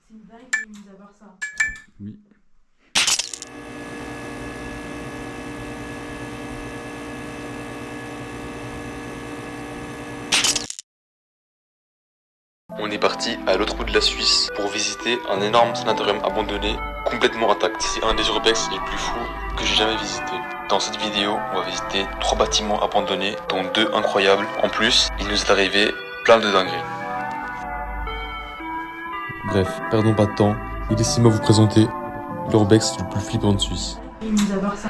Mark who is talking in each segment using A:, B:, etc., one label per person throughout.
A: C'est une dingue, mis à part ça.
B: Oui. On est parti à l'autre bout de la Suisse pour visiter un énorme sanatorium abandonné, complètement intact. C'est un des urbex les plus fous que j'ai jamais visité. Dans cette vidéo, on va visiter 3 bâtiments abandonnés, dont 2 incroyables. En plus, il nous est arrivé plein de dingueries. Bref, perdons pas de temps, et laissez-moi vous présenter l'urbex le plus flippant de Suisse.
A: Mis à part ça.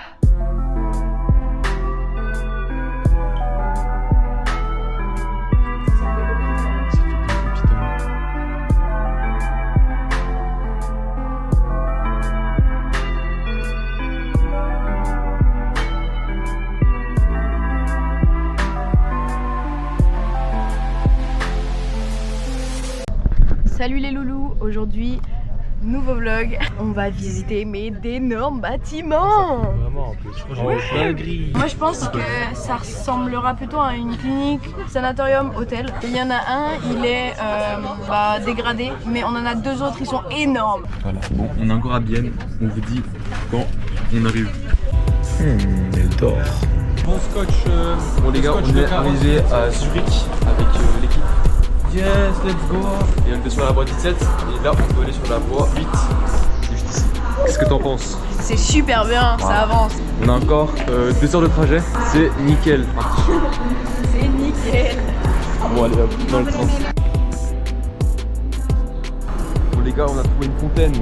A: Salut les loulous, aujourd'hui nouveau vlog, on va visiter mais d'énormes bâtiments.
B: Vraiment un peu, franchement, dinguerie.
A: Moi je pense que ça ressemblera plutôt à une clinique, sanatorium, hôtel. Il y en a un, il est dégradé, mais on en a 2 autres, ils sont énormes.
B: Voilà, bon, on est encore à Bienne, on vous dit quand on arrive. Elle dort.
C: Bon scotch.
B: Bon les gars, on est arrivé à Zurich avec l'équipe.
C: Yes, let's go.
B: Et on était sur la voie 17 et là on peut aller sur la voie 8. C'est juste ici. Qu'est-ce que t'en penses?
A: C'est super bien, ça avance.
B: On a encore 2 heures de trajet, c'est nickel.
A: C'est nickel.
B: Bon allez hop, dans le train. Bon les gars, on a trouvé une fontaine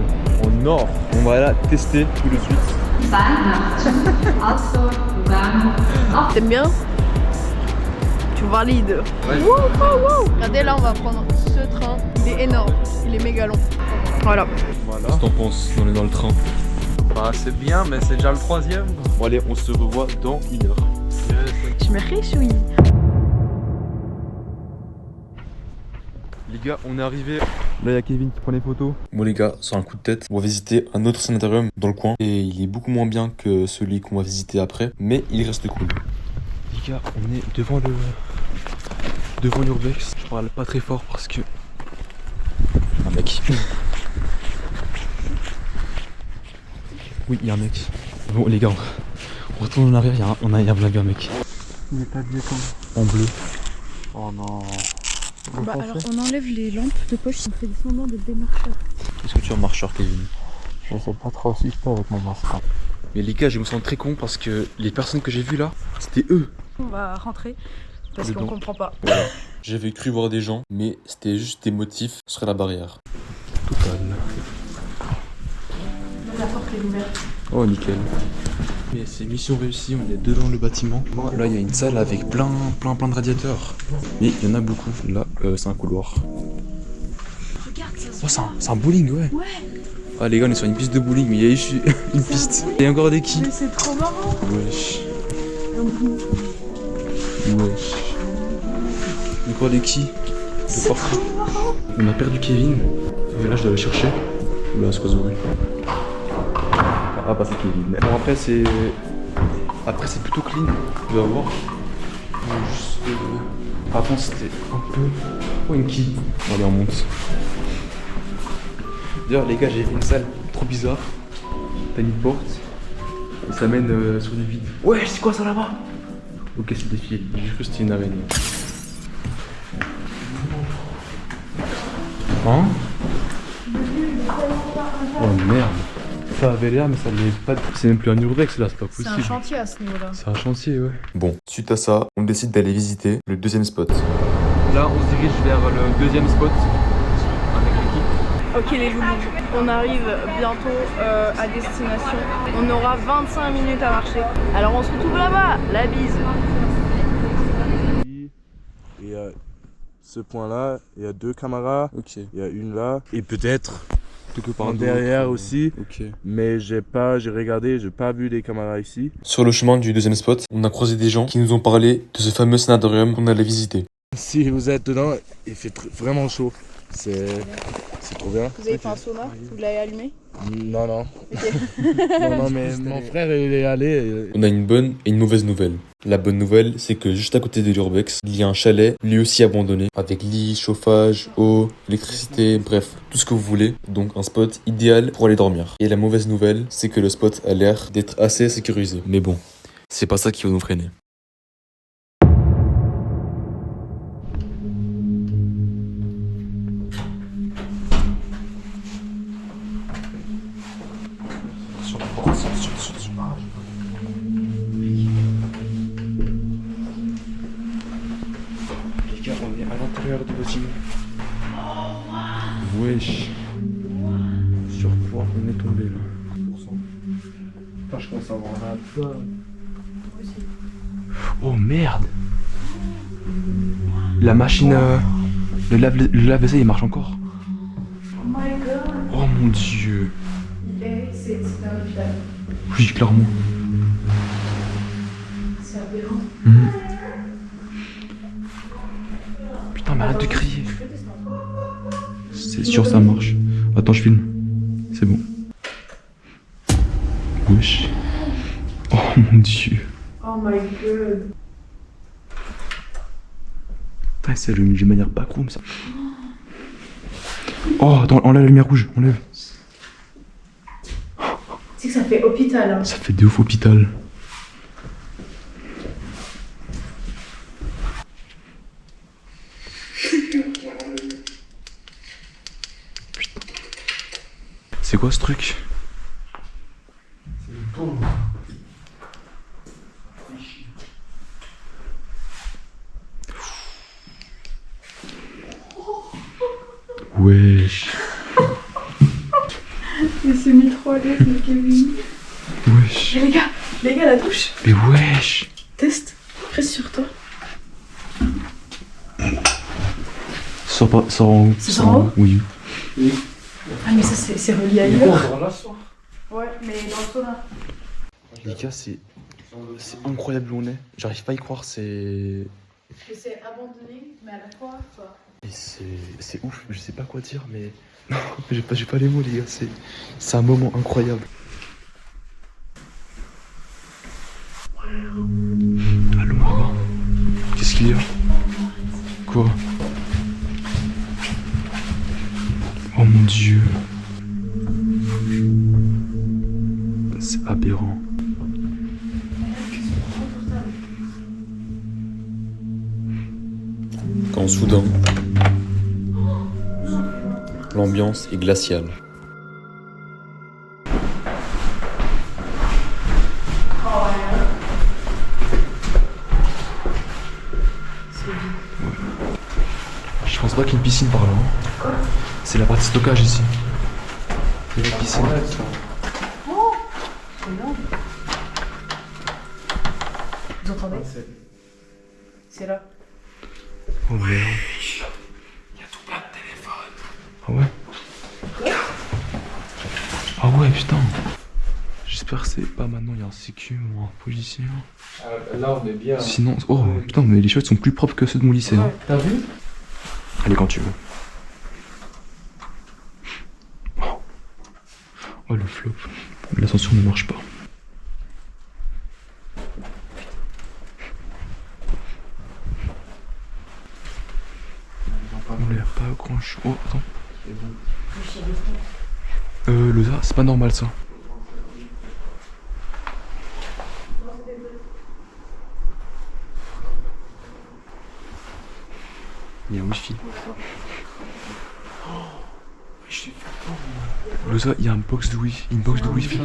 B: en or. On va la tester tout de suite.
A: T'aimes bien? Tu valides.
B: Ouais.
A: Regardez là, on va prendre ce train. Il est énorme, il est méga long. Voilà.
B: Qu'est-ce que t'en penses? On est dans le train.
C: Bah c'est bien, mais c'est déjà le 3e.
B: Bon allez, on se revoit dans 1 heure.
A: Je me réjouis.
B: Les gars, on est arrivé. Là, il y a Kevin qui prend les photos. Bon, les gars, sur un coup de tête, on va visiter un autre sanatorium dans le coin. Et il est beaucoup moins bien que celui qu'on va visiter après. Mais il reste cool. Les gars, on est devant l'urbex. Je parle pas très fort parce que. Un mec. Oui, il y a un mec. Bon, les gars, on retourne en arrière. On a vu un mec.
C: Il n'est pas bien comme.
B: En bleu.
C: Oh non.
A: Bah alors on enlève les lampes de poche, on fait descendant des démarcheurs.
B: Est-ce que tu es un marcheur, Kevin?
C: Je sais pas trop si je peux avec mon masque.
B: Mais les gars, je me sens très con parce que les personnes que j'ai vues là, c'était eux.
A: On va rentrer parce
B: Dedans.
A: qu'on comprend pas.
B: Voilà. J'avais cru voir des gens, mais c'était juste des motifs sur la barrière. Total.
A: La porte est ouverte.
B: Oh, nickel. Mais c'est mission réussie, on est devant le bâtiment. Là, il y a une salle avec plein de radiateurs. Mais il y en a beaucoup. Là, c'est un couloir.
A: Regarde ça.
B: Oh, c'est un bowling, ouais.
A: Ouais.
B: Ah, les gars, on est sur une piste de bowling, mais il y a juste une piste. Il y a encore des quilles.
A: Mais c'est trop marrant.
B: Wesh. Wesh. Encore des quilles.
A: C'est trop marrant.
B: On a perdu Kevin. Et là, je dois le chercher. Là, c'est pas Zoé. Ah bah c'est Kevin. Bon après c'est plutôt clean, tu vas voir. Juste, par contre c'était un peu... Oh une quille. Allez on monte. D'ailleurs les gars j'ai vu une salle trop bizarre. T'as une porte et ça mène sur du vide. Ouais c'est quoi ça là-bas? Ok c'est des fils, j'ai cru que c'était une araignée. Hein? Oh merde. Ça avait l'air, mais ça l'est pas. C'est même plus un urbex là, c'est pas possible.
A: C'est un chantier à ce niveau-là.
B: C'est un chantier, ouais. Bon, suite à ça, on décide d'aller visiter le 2e spot.
C: Là, on se dirige vers le 2e spot avec l'équipe.
A: Ok les loulous, on arrive bientôt à destination. On aura 25 minutes à marcher. Alors on se retrouve là-bas, la bise.
D: Et à ce point-là, il y a 2 caméras.
B: Ok.
D: Il y a une là. Et peut-être
B: Quelque part
D: en
B: d'autre,
D: derrière aussi.
B: Ok.
D: Mais j'ai regardé, j'ai pas vu des caméras ici.
B: Sur le chemin du 2e spot, on a croisé des gens qui nous ont parlé de ce fameux sanatorium qu'on allait visiter.
D: Si vous êtes dedans, il fait vraiment chaud. C'est C'est trop bien.
A: Vous avez fait un sauna? Vous l'avez allumé?
D: Non, non.
A: Ok.
D: Non, mais mon frère, il est allé.
B: On a une bonne et une mauvaise nouvelle. La bonne nouvelle, c'est que juste à côté de l'Urbex, il y a un chalet, lui aussi abandonné, avec lit, chauffage, eau, électricité, bref, tout ce que vous voulez. Donc un spot idéal pour aller dormir. Et la mauvaise nouvelle, c'est que le spot a l'air d'être assez sécurisé. Mais bon, c'est pas ça qui va nous freiner. Les gars, on est à l'intérieur du bâtiment. Wesh. Sur quoi on est tombé là?
C: Enfin, je commence à avoir un peu.
B: Oh merde. La machine, le lave-vaisselle il marche encore.
A: Oh my god.
B: Oh mon dieu.
A: C'est un hôpital.
B: Oui, clairement.
A: C'est aberrant.
B: Putain, mais arrête de crier. C'est sûr, ça marche. Attends, je filme. C'est bon. Wesh. Oh mon dieu.
A: Oh my god.
B: Putain, c'est allumé d'une manière backroom ça. Oh, attends, enlève la lumière rouge, enlève.
A: Tu sais que ça fait hôpital. Hein.
B: Ça fait de ouf hôpital. Putain. C'est quoi ce truc? Wesh.
A: Il s'est mis trop à l'aise, le Kevin.
B: Wesh.
A: Mais les gars, la douche.
B: Mais wesh.
A: Test. Reste sur toi.
B: Sors pas, sors en haut.
A: C'est sort en haut?
B: Oui.
A: Ah mais ça c'est relié ailleurs. Ouais, mais dans le sauna.
B: Les gars, c'est incroyable où on est. J'arrive pas à y croire, c'est...
A: C'est abandonné, mais à la fois, quoi.
B: Et c'est ouf, je sais pas quoi dire, mais... Non, j'ai pas les mots, les gars, c'est un moment incroyable. Allô, Margot. Qu'est-ce qu'il y a? Quoi? Oh mon dieu. C'est aberrant. Quand soudain, l'ambiance est glaciale. Je pense pas qu'il y ait une piscine par là. Hein. C'est la partie stockage ici. Il y a la piscine.
A: Vous entendez? C'est là.
B: Oh merde. Il y a tout plein de téléphones. Ah ouais? Ah ouais, putain. J'espère que c'est pas maintenant, il y a un sécu ou un policier.
C: Là, on est bien.
B: Sinon, oh putain, mais les chiottes sont plus propres que ceux de mon lycée.
A: Ouais.
B: Hein.
C: T'as vu?
B: Allez, quand tu veux. Oh le flop. L'ascenseur ne marche pas. On l'air pas grand chose. Oh, attends. Le ça, c'est pas normal ça. Il y a un wifi. Le ça, il y a une box de wifi. Une box de wifi.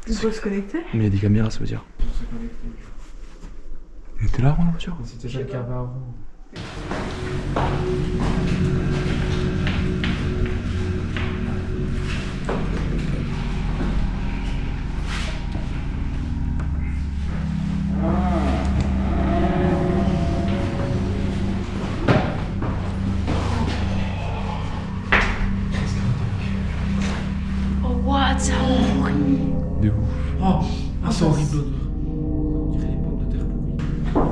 A: Il faut se connecter?
B: Mais il y a des caméras, ça veut dire. Il était là avant la voiture?
C: C'était ça qu'il y avait avant.
A: Oh what? C'est horrible.
B: De ouf.
C: Oh, c'est horrible l'odeur. On dirait les pommes de terre pourries.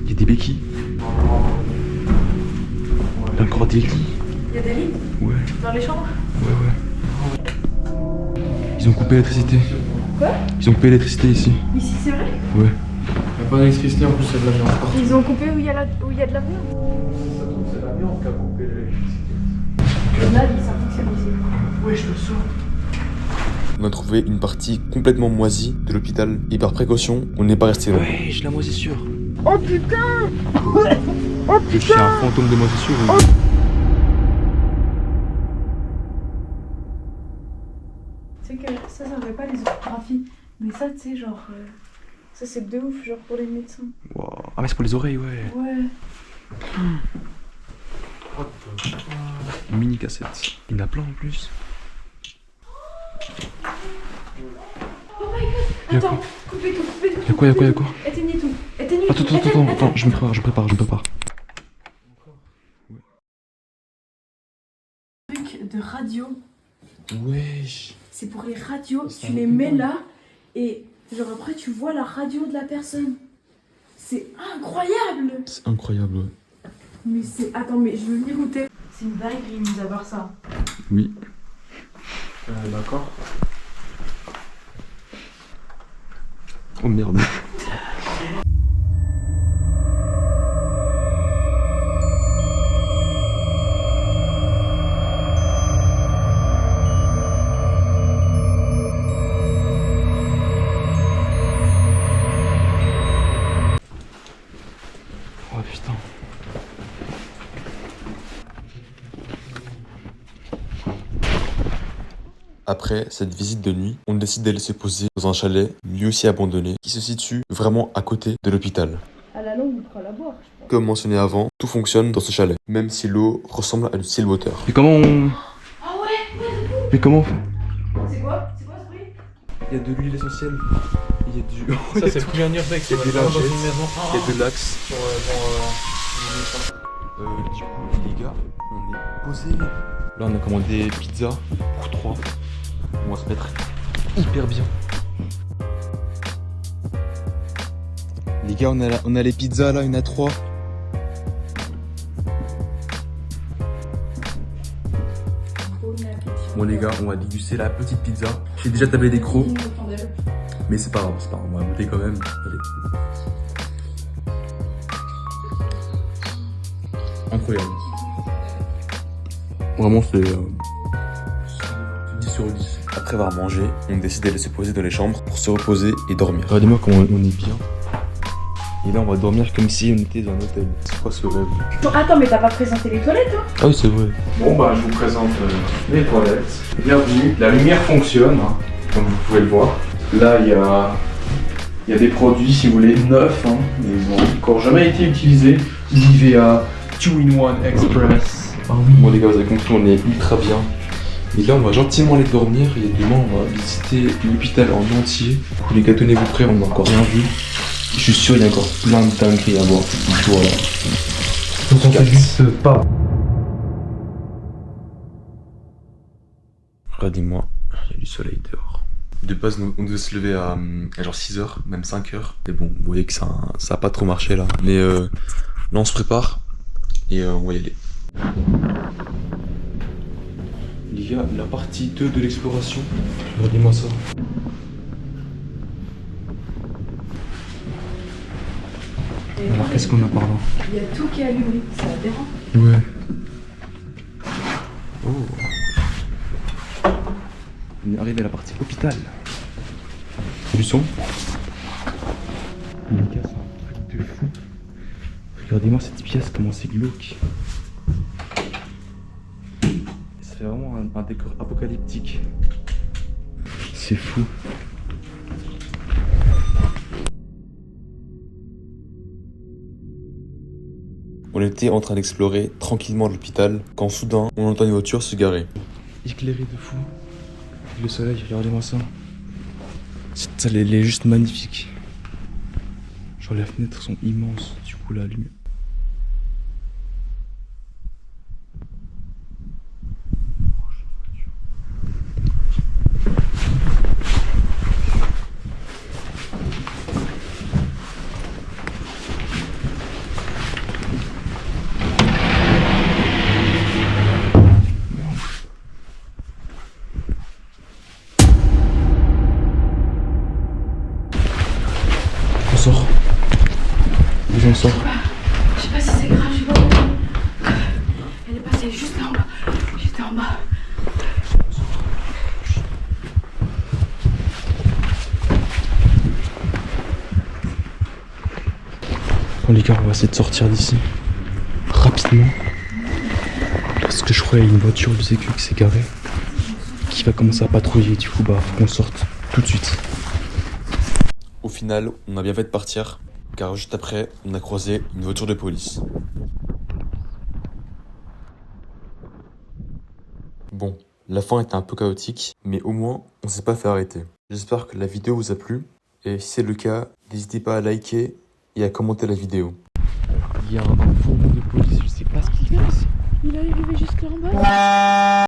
B: Il y a des béquilles. Il y a encore des lits.
A: Il y a des lits
B: Ouais.
A: dans les chambres?
B: Ouais. Ils ont coupé l'électricité.
A: Quoi?
B: Ils ont coupé l'électricité ici.
A: Ici, c'est vrai?
B: Ouais.
C: Il n'y a pas d'électricité en plus, c'est de la viande.
A: Ils ont coupé où il y a de la viande.
C: C'est la viande qui a coupé l'électricité.
A: Là, ça fonctionne ici.
C: Ouais, je le sens.
B: On a trouvé une partie complètement moisie de l'hôpital et par précaution, on n'est pas resté là. Ouais, la moisissure.
A: Oh putain!
B: Je suis un fantôme de moisissure.
A: Tu sais que ça fait pas les orthographies. Mais ça, tu sais, genre. Ça, c'est de ouf, genre pour les médecins.
B: Wow. Ah, mais c'est pour les oreilles, ouais.
A: Ouais.
B: Une mini cassette. Il y en a plein en plus.
A: Oh my god! Attends, coupez tout, coupez tout.
B: Y'a quoi?
A: Éteignez tout. Éteignez tout.
B: Attends, je me prépare.
A: Truc de radio.
B: Wesh.
A: C'est pour les radios, tu les mets là et genre après tu vois la radio de la personne. C'est incroyable!
B: C'est incroyable, ouais.
A: Mais c'est... Attends, mais je veux venir goûter. C'est une dinguerie, nous avoir ça.
B: Oui.
C: D'accord.
B: Oh merde. Oh putain. Après cette visite de nuit, on décide d'aller se poser dans un chalet, lui aussi abandonné, qui se situe vraiment à côté de l'hôpital.
A: À la longue, on pourra la boire, je pense.
B: Comme mentionné avant, tout fonctionne dans ce chalet, même si l'eau ressemble à du still water. Et comment on...
A: Ah ouais,
B: Mais comment on fait?
A: C'est quoi ce bruit?
B: Il y a de l'huile essentielle, il y a du...
C: Ça, c'est plus un urbex.
B: Il y a des
C: dans une
B: lingettes,
C: maison.
B: il y a de l'axe.
C: Sur,
B: Du coup, les gars, on est posés. Là, on a commandé pizza pour 3. On va se mettre hyper bien. Les gars, on a les pizzas là, il y en a 3. Bon les gars, on va déguster la petite pizza. J'ai déjà tablé des crocs, mais c'est pas grave, on va goûter quand même. Allez. Incroyable. Vraiment, c'est 10 sur 10. Après avoir mangé, on décide d'aller se poser dans les chambres pour se reposer et dormir. Regardez-moi comment on est bien. Et là, on va dormir comme si on était dans un hôtel. C'est quoi ce rêve?
A: Attends, mais t'as pas présenté les toilettes, hein?
B: Ah oui, c'est vrai.
C: Bon bah je vous présente les toilettes. Bienvenue. La lumière fonctionne, hein, comme vous pouvez le voir. Là il y a des produits si vous voulez neufs, hein, mais ils n'ont encore jamais été utilisés. Nivea 2-in-1 Express.
B: Ah oui. Bon les gars, vous avez compris, on est ultra bien. Et là, on va gentiment aller dormir et demain, on va visiter l'hôpital en entier. Les gars, tenez-vous prêts, on n'a encore rien vu. Je suis sûr qu'il y a encore plein de dingueries à voir. Voilà.
C: Donc on fait juste pas.
B: Regardez-moi, il y a du soleil dehors. De base, on devait se lever à genre 6h, même 5h. Mais bon, vous voyez que ça a pas trop marché là. Mais là, on se prépare et on va y aller. Les gars, la partie 2 de l'exploration. Regardez-moi ça. Alors, qu'est-ce qu'on a par là?
A: Il y a tout qui est allumé, c'est aberrant.
B: Ouais. Oh. On est arrivé à la partie hôpital. Du son. Les gars, c'est un truc de fou. Regardez-moi cette pièce, comment c'est glauque. Ça fait vraiment un décor apocalyptique. C'est fou. On était en train d'explorer tranquillement l'hôpital quand soudain on entend une voiture se garer. Éclairé de fou. Le soleil, regardez-moi ça. Ça, elle est juste magnifique. Genre les fenêtres sont immenses, du coup la lumière. Bon les gars, on va essayer de sortir d'ici rapidement. Parce que je crois qu'il y a une voiture du sécu qui s'est garée, qui va commencer à patrouiller. Du coup, bah, faut qu'on sorte tout de suite. Au final, on a bien fait de partir, car juste après, on a croisé une voiture de police. Bon, la fin était un peu chaotique, mais au moins, on s'est pas fait arrêter. J'espère que la vidéo vous a plu, et si c'est le cas, n'hésitez pas à liker et à commenter la vidéo. Il y a un fourgon de police, je sais pas ce qu'il fait ici.
A: Il est arrivé jusqu'en bas.